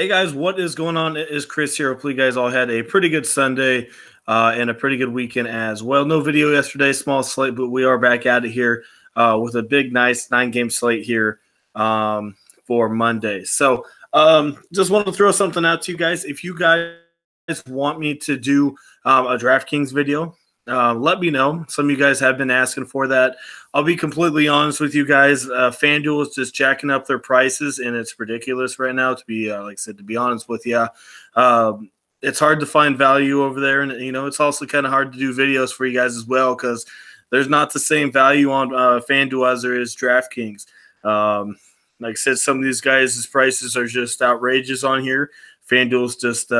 Hey guys, what is going on? It is Chris here. Hopefully, you guys all had a pretty good Sunday and a pretty good weekend as well. No video yesterday, small slate, but we are back at it here with a big, nice 9-game slate here for Monday. So, just want to throw something out to you guys. If you guys want me to do a DraftKings video, let me know. Some of you guys have been asking for that. I'll be completely honest with you guys. Fanduel is just jacking up their prices, and it's ridiculous right now. To be like I said, to be honest with you, it's hard to find value over there, and it's also kind of hard to do videos for you guys as well because there's not the same value on Fanduel as there is DraftKings. Like I said, some of these guys' prices are just outrageous on here. Fanduel's just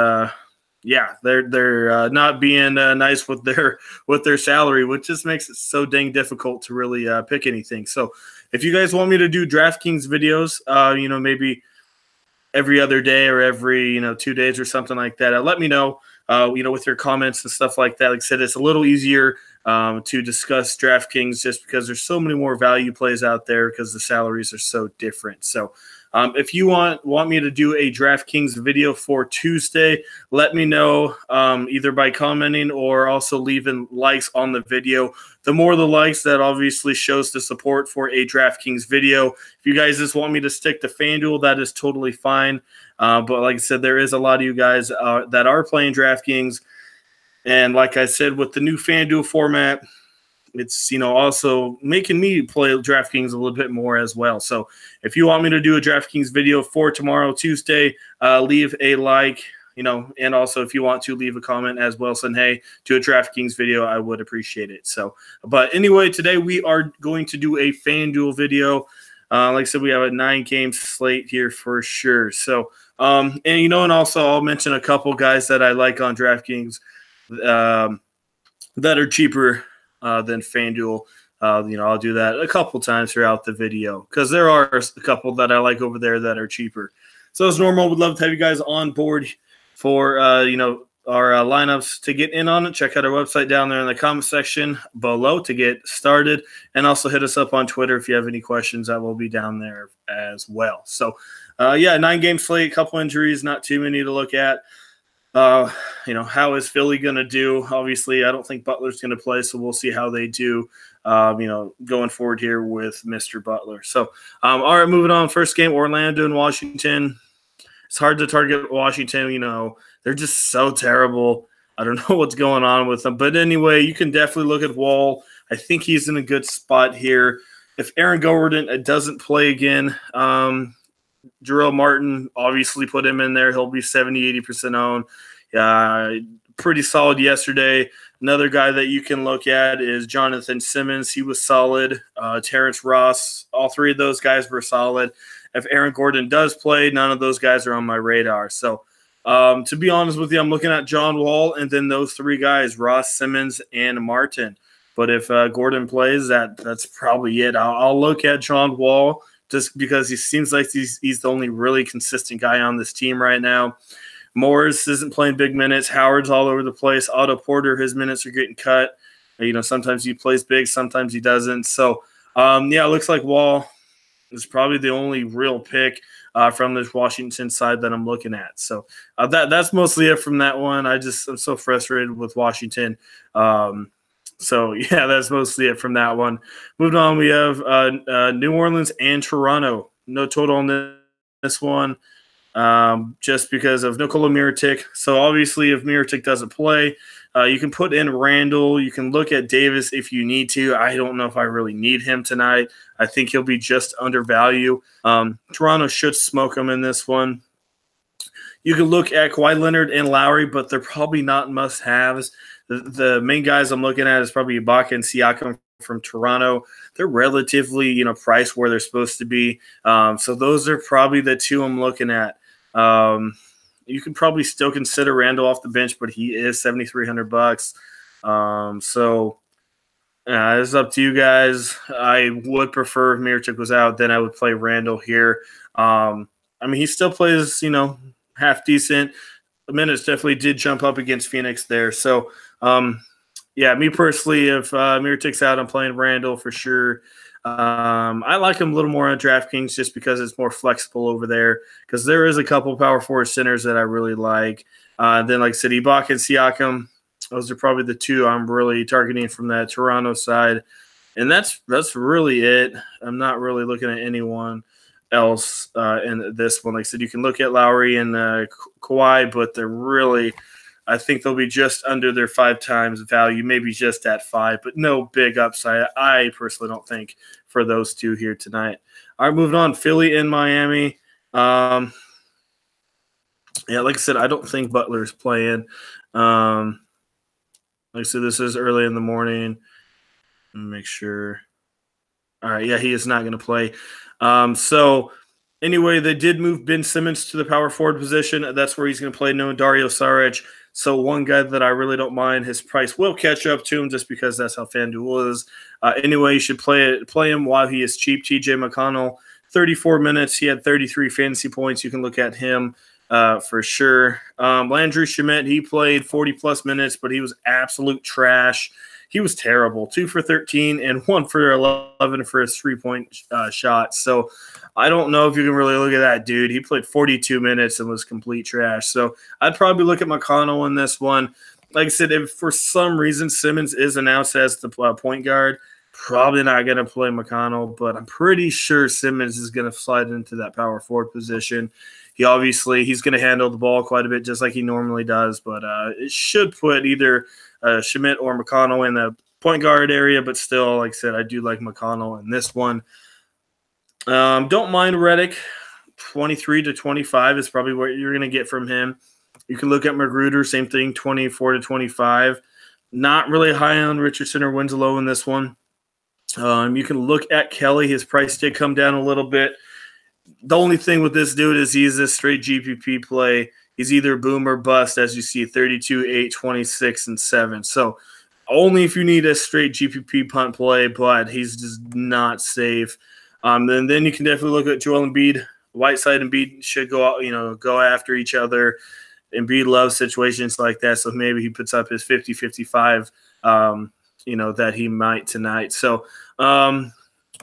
they're not being nice with their salary, which just makes it so dang difficult to really pick anything. So if you guys want me to do DraftKings videos, maybe every other day or every 2 days or something like that, let me know. With your comments and stuff like that. Like I said, it's a little easier to discuss DraftKings just because there's so many more value plays out there because the salaries are so different. So if you want me to do a DraftKings video for Tuesday, let me know either by commenting or also leaving likes on the video. The more the likes, that obviously shows the support for a DraftKings video. If you guys just want me to stick to FanDuel, that is totally fine. But like I said, there is a lot of you guys that are playing DraftKings. And like I said, with the new FanDuel format, it's also making me play DraftKings a little bit more as well. So if you want me to do a DraftKings video for tomorrow, Tuesday, leave a like, and also if you want to leave a comment as well, saying hey to a DraftKings video, I would appreciate it. So, but anyway, today we are going to do a FanDuel video. Like I said, we have a 9-game slate here for sure. So, and also I'll mention a couple guys that I like on DraftKings that are cheaper than FanDuel. I'll do that a couple times throughout the video because there are a couple that I like over there that are cheaper. So as normal, we'd love to have you guys on board for our lineups. To get in on it, check out our website down there in the comment section below to get started, and also hit us up on Twitter if you have any questions. That will be down there as well. So 9-game slate, couple injuries, not too many to look at. How is Philly going to do? Obviously, I don't think Butler's going to play, so we'll see how they do, going forward here with Mr. Butler. So, all right, moving on. First game, Orlando and Washington. It's hard to target Washington. They're just so terrible. I don't know what's going on with them. But anyway, you can definitely look at Wall. I think he's in a good spot here. If Aaron Gordon doesn't play again, Jarrell Martin, obviously put him in there. He'll be 70-80% owned. Pretty solid yesterday. Another guy that you can look at is Jonathan Simmons. He was solid. Terrence Ross, all three of those guys were solid. If Aaron Gordon does play, none of those guys are on my radar. So to be honest with you, I'm looking at John Wall and then those three guys, Ross, Simmons, and Martin. But if Gordon plays, that's probably it. I'll look at John Wall just because he seems like he's the only really consistent guy on this team right now. Morris isn't playing big minutes. Howard's all over the place. Otto Porter, his minutes are getting cut. Sometimes he plays big, sometimes he doesn't. So, it looks like Wall is probably the only real pick from this Washington side that I'm looking at. So that's mostly it from that one. I'm so frustrated with Washington. That's mostly it from that one. Moving on, we have New Orleans and Toronto. No total on this one, just because of Nikola Mirotic. So obviously, if Mirotic doesn't play, you can put in Randall. You can look at Davis if you need to. I don't know if I really need him tonight. I think he'll be just undervalued. Toronto should smoke him in this one. You can look at Kawhi Leonard and Lowry, but they're probably not must-haves. The main guys I'm looking at is probably Ibaka and Siakam from Toronto. They're relatively, priced where they're supposed to be. So those are probably the two I'm looking at. You can probably still consider Randall off the bench, but he is $7,300. It's up to you guys. I would prefer if Mirotic was out, then I would play Randall here. He still plays, half decent. The minutes definitely did jump up against Phoenix there. So, me personally, if Mirotic's out, I'm playing Randall for sure. I like him a little more on DraftKings just because it's more flexible over there, because there is a couple power forward centers that I really like. Then, like I said, Ibaka and Siakam, those are probably the two I'm really targeting from that Toronto side. And that's really it. I'm not really looking at anyone else in this one. Like I said, you can look at Lowry and Kawhi, but they're really – I think they'll be just under their 5 times value, maybe just at 5, but no big upside. I personally don't think for those two here tonight. All right, moving on. Philly and Miami. Yeah, like I said, I don't think Butler's playing. Like I said, this is early in the morning. Let me make sure. All right, yeah, he is not going to play. So anyway, they did move Ben Simmons to the power forward position. That's where he's going to play. No Dario Saric. So one guy that I really don't mind, his price will catch up to him just because that's how Fanduel is. Anyway, you should play him while he is cheap. TJ McConnell, 34 minutes. He had 33 fantasy points. You can look at him for sure. Landry Shamet, he played 40-plus minutes, but he was absolute trash. He was terrible. 2 for 13 and 1 for 11 for his 3-point shot. So I don't know if you can really look at that dude. He played 42 minutes and was complete trash. So I'd probably look at McConnell in this one. Like I said, if for some reason Simmons is announced as the point guard, probably not going to play McConnell, but I'm pretty sure Simmons is going to slide into that power forward position. He's going to handle the ball quite a bit just like he normally does, but it should put either Schmidt or McConnell in the point guard area, but still, like I said, I do like McConnell in this one. Don't mind Redick. 23 to 25 is probably what you're going to get from him. You can look at Magruder, same thing, 24 to 25. Not really high on Richardson or Winslow in this one. You can look at Kelly. His price did come down a little bit. The only thing with this dude is he's a straight GPP play. He's either boom or bust, as you see, 32, 8, 26, and 7. So only if you need a straight GPP punt play, but he's just not safe. And then you can definitely look at Joel Embiid. Whiteside and Embiid should go out, go after each other. Embiid loves situations like that, so maybe he puts up his 50, 55, that he might tonight. So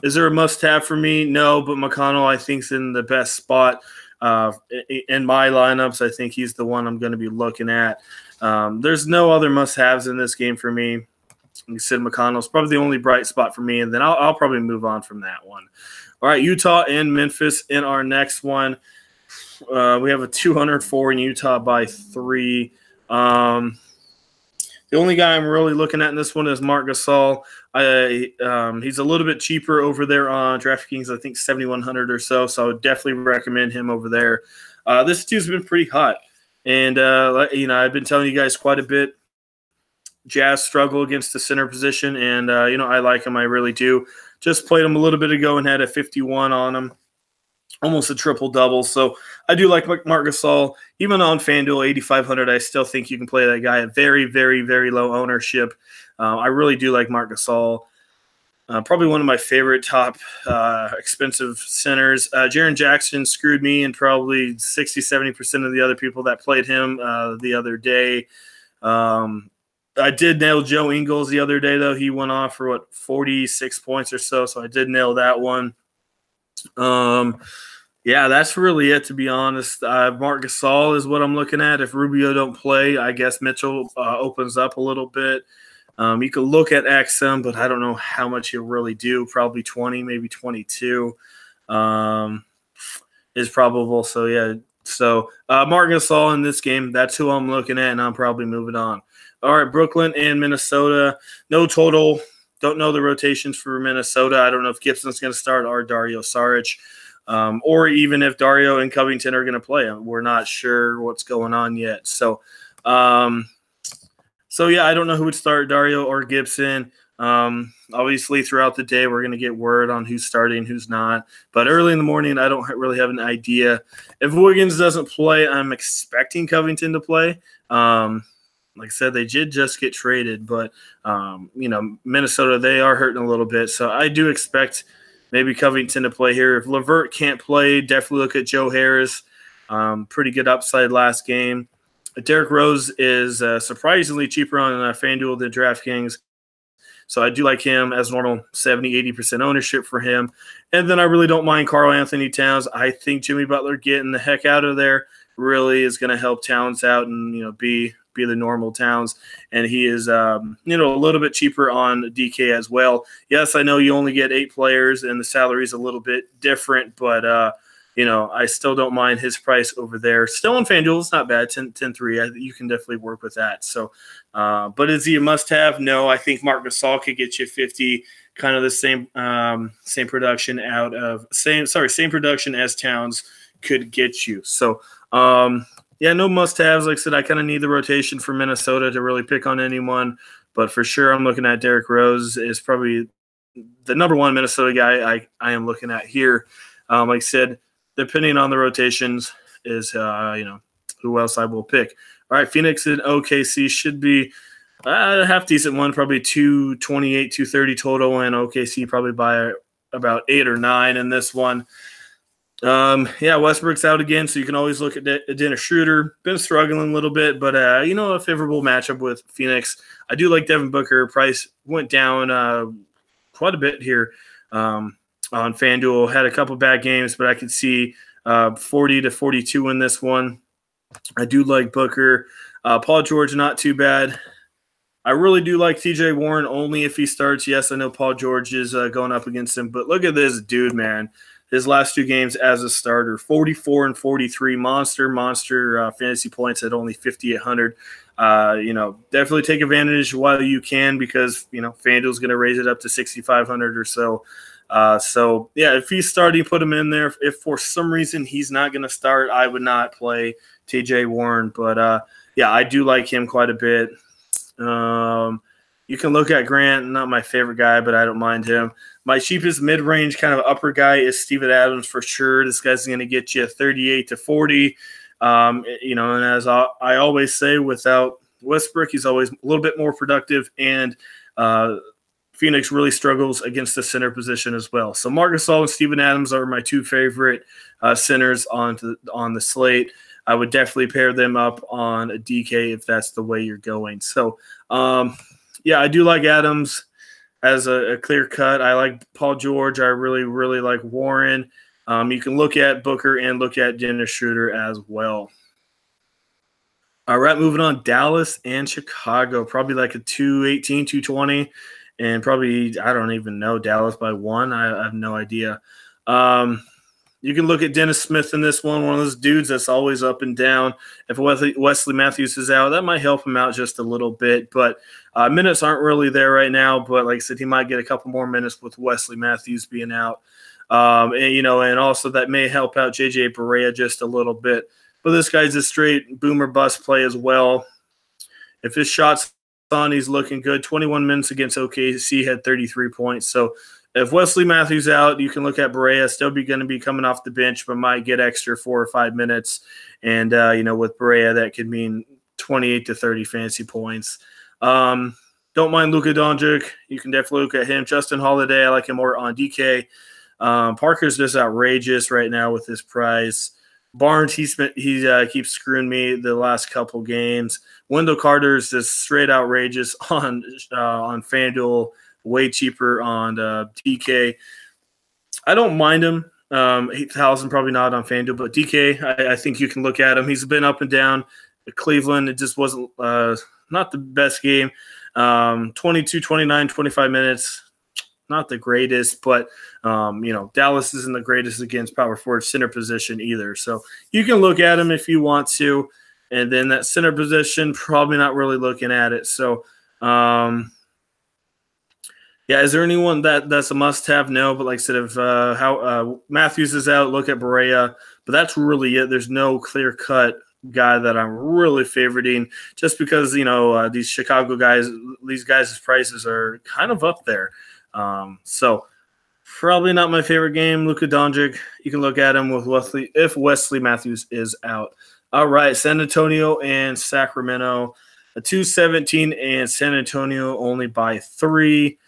is there a must-have for me? No, but McConnell, I think, is in the best spot. In my lineups, I think he's the one I'm going to be looking at. There's no other must-haves in this game for me. Like I said, McConnell's probably the only bright spot for me, and then I'll probably move on from that one. All right, Utah and Memphis in our next one. We have a 204 in Utah by 3. The only guy I'm really looking at in this one is Marc Gasol. He's a little bit cheaper over there on DraftKings, I think 7,100 or so, so I would definitely recommend him over there. This dude's been pretty hot, and I've been telling you guys quite a bit. Jazz struggle against the center position, and I like him. I really do. Just played him a little bit ago and had a 51 on him. Almost a triple-double. So I do like Marc Gasol. Even on FanDuel, 8,500, I still think you can play that guy at very, very, very low ownership. I really do like Marc Gasol. Probably one of my favorite top expensive centers. Jaren Jackson screwed me and probably 60, 70% of the other people that played him the other day. I did nail Joe Ingles the other day, though. He went off for, 46 points or so, so I did nail that one. Yeah, that's really it, to be honest. Marc Gasol is what I'm looking at. If Rubio don't play, I guess Mitchell opens up a little bit. You can look at XM, but I don't know how much he'll really do. Probably 20, maybe 22 is probable. So, yeah. So, Marc Gasol in this game, that's who I'm looking at, and I'm probably moving on. All right, Brooklyn and Minnesota. No total. Don't know the rotations for Minnesota. I don't know if Gibson's going to start or Dario Saric, or even if Dario and Covington are going to play. We're not sure what's going on yet. So, yeah, I don't know who would start, Dario or Gibson. Obviously, throughout the day, we're going to get word on who's starting, who's not. But early in the morning, I don't really have an idea. If Wiggins doesn't play, I'm expecting Covington to play. Like I said, they did just get traded, but, Minnesota, they are hurting a little bit. So I do expect maybe Covington to play here. If LeVert can't play, definitely look at Joe Harris. Pretty good upside last game. Derrick Rose is surprisingly cheaper on FanDuel than DraftKings. So I do like him as normal, 70-80% ownership for him. And then I really don't mind Karl Anthony Towns. I think Jimmy Butler getting the heck out of there really is going to help Towns out and, be the normal Towns. And he is, a little bit cheaper on DK as well. Yes, I know you only get 8 players and the salary is a little bit different, but, I still don't mind his price over there. Still on FanDuel, it's not bad, 10-3. You can definitely work with that. So, but is he a must-have? No, I think Marc Gasol could get you 50, kind of the same production same production as Towns could get you. So, no must-haves. Like I said, I kind of need the rotation for Minnesota to really pick on anyone. But for sure, I'm looking at Derrick Rose is probably the number one Minnesota guy I am looking at here. Like I said, depending on the rotations is, who else I will pick. All right, Phoenix and OKC should be a half-decent one, probably 228, 230 total, and OKC probably by about 8 or 9 in this one. Westbrook's out again, so you can always look at Dennis Schroeder. Been struggling a little bit, but, a favorable matchup with Phoenix. I do like Devin Booker. Price went down quite a bit here on FanDuel. Had a couple bad games, but I could see 40 to 42 in this one. I do like Booker. Paul George, not too bad. I really do like TJ Warren only if he starts. Yes, I know Paul George is going up against him, but look at this dude, man. His last 2 games as a starter, 44 and 43, monster fantasy points at only 5,800. Definitely take advantage while you can because, FanDuel's going to raise it up to 6,500 or so. If he's starting, put him in there. If for some reason he's not going to start, I would not play TJ Warren. But, I do like him quite a bit. You can look at Grant, not my favorite guy, but I don't mind him. My cheapest mid-range kind of upper guy is Steven Adams for sure. This guy's going to get you 38 to 40. And as I always say, without Westbrook, he's always a little bit more productive, and Phoenix really struggles against the center position as well. So Marc Gasol and Steven Adams are my 2 favorite centers on the slate. I would definitely pair them up on a DK if that's the way you're going. So, I do like Adams as a clear cut. I like Paul George. I really, really like Warren. You can look at Booker and look at Dennis Schroeder as well. All right, moving on. Dallas and Chicago. Probably like a 218, 220. And probably, I don't even know, Dallas by 1. I have no idea. You can look at Dennis Smith in this one of those dudes that's always up and down. If Wesley Matthews is out, that might help him out just a little bit. But minutes aren't really there right now. But like I said, he might get a couple more minutes with Wesley Matthews being out. And also that may help out J.J. Barea just a little bit. But this guy's a straight boomer bust play as well. If his shot's on, he's looking good. 21 minutes against OKC, had 33 points. So if Wesley Matthews out, you can look at Barea. Still going to be coming off the bench, but might get extra 4 or 5 minutes. And, with Barea, that could mean 28 to 30 fantasy points. Don't mind Luka Doncic. You can definitely look at him. Justin Holiday, I like him more on DK. Parker's just outrageous right now with his price. Barnes, he keeps screwing me the last couple games. Wendell Carter's just straight outrageous on FanDuel. Way cheaper on DK. I don't mind him. 8,000 probably not on FanDuel, but DK, I think you can look at him. He's been up and down. Cleveland, it just wasn't not the best game. 22, 29, 25 minutes, not the greatest, but Dallas isn't the greatest against power forward center position either. So you can look at him if you want to, and then that center position, probably not really looking at it. So. Is there anyone that's a must-have? No, but like I said, if Matthews is out, look at Barea. But that's really it. There's no clear-cut guy that I'm really favoriting just because, these Chicago guys, these guys' prices are kind of up there. So probably not my favorite game, Luka Doncic. You can look at him with Wesley Matthews is out. All right, San Antonio and Sacramento. A 217 and San Antonio only by 3.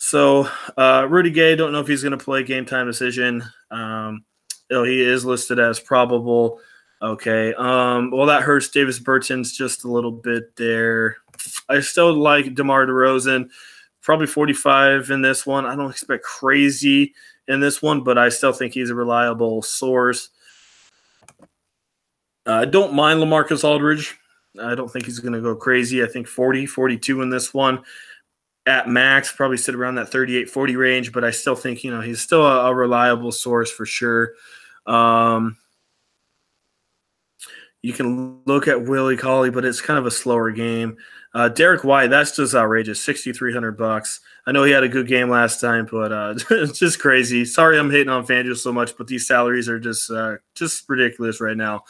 So Rudy Gay, don't know if he's going to play game time decision. He is listed as probable. Okay. That hurts Davis Bertans just a little bit there. I still like DeMar DeRozan, probably 45 in this one. I don't expect crazy in this one, but I still think he's a reliable source. I don't mind LaMarcus Aldridge. I don't think he's going to go crazy. I think 40, 42 in this one. At max, probably sit around that 38, 40 range, but I still think, he's still a reliable source for sure. You can look at Willie Cauley, but it's kind of a slower game. Derek White, that's just outrageous, $6,300. I know he had a good game last time, but it's just crazy. Sorry I'm hating on FanDuel so much, but these salaries are just ridiculous right now.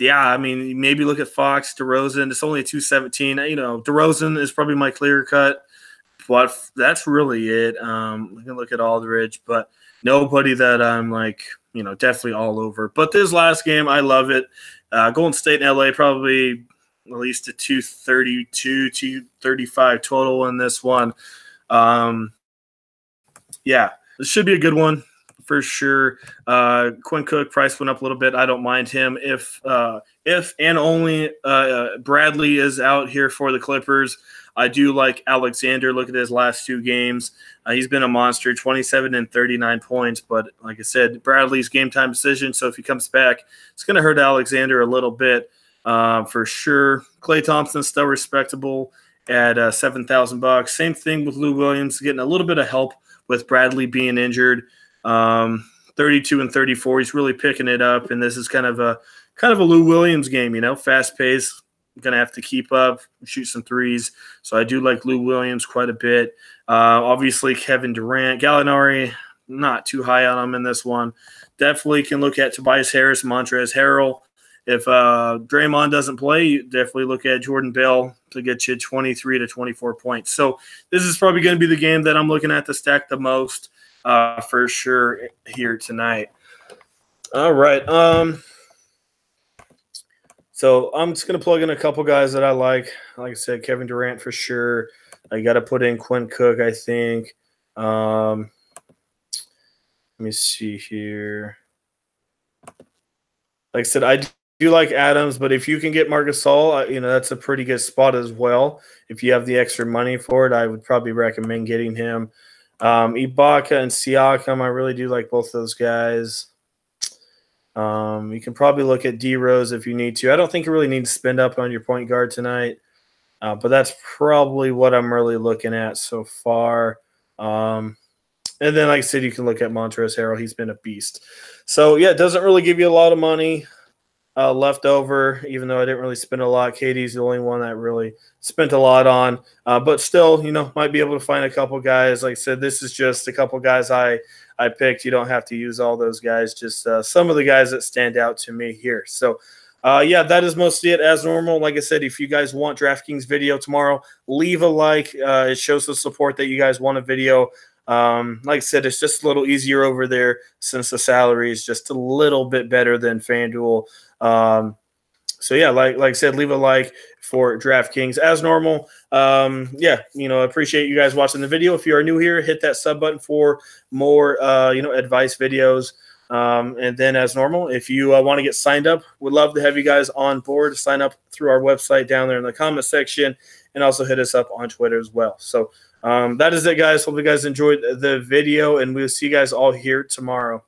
Yeah, I mean, maybe look at Fox, DeRozan. It's only a 217. DeRozan is probably my clear cut, but that's really it. We can look at Aldridge, but nobody that I'm like, definitely all over. But this last game, I love it. Golden State and LA probably at least a 232, 235 total in this one. Yeah, this should be a good one for sure. Quinn Cook price went up a little bit. I don't mind him if and only Bradley is out here for the Clippers. I do like Alexander. Look at his last 2 games. He's been a monster, 27 and 39 points. But like I said, Bradley's game time decision. So if he comes back, it's going to hurt Alexander a little bit for sure. Klay Thompson's still respectable at $7,000. Same thing with Lou Williams, getting a little bit of help with Bradley being injured. 32 and 34. He's really picking it up, and this is kind of a Lou Williams game. Fast pace. Going to have to keep up, shoot some threes. So I do like Lou Williams quite a bit. Obviously, Kevin Durant. Gallinari, not too high on him in this one. Definitely can look at Tobias Harris, Montrezl Harrell. If Draymond doesn't play, you definitely look at Jordan Bell to get you 23 to 24 points. So this is probably going to be the game that I'm looking at to stack the most for sure here tonight. All right. So I'm just going to plug in a couple guys that I like. Like I said, Kevin Durant for sure. I got to put in Quinn Cook, I think. Let me see here. Like I said, I do like Adams, but if you can get Marc Gasol, that's a pretty good spot as well. If you have the extra money for it, I would probably recommend getting him. Ibaka and Siakam, I really do like both those guys. You can probably look at D-Rose if you need to. I don't think you really need to spend up on your point guard tonight, but that's probably what I'm really looking at so far. And then, like I said, you can look at Montrezl Harrell. He's been a beast. So, yeah, it doesn't really give you a lot of money left over, even though I didn't really spend a lot. Katie's the only one that really spent a lot on. But still, might be able to find a couple guys. Like I said, this is just a couple guys I picked. You don't have to use all those guys, just some of the guys that stand out to me here. So, yeah, that is mostly it as normal. Like I said, if you guys want DraftKings video tomorrow, leave a like. It shows the support that you guys want a video. Like I said, it's just a little easier over there since the salary is just a little bit better than FanDuel. So, yeah, like I said, leave a like for DraftKings as normal. Yeah, appreciate you guys watching the video. If you are new here, hit that sub button for more, advice videos. And then as normal, if you want to get signed up, we'd love to have you guys on board. Sign up through our website down there in the comment section, and also hit us up on Twitter as well. So that is it, guys. Hope you guys enjoyed the video, and we'll see you guys all here tomorrow.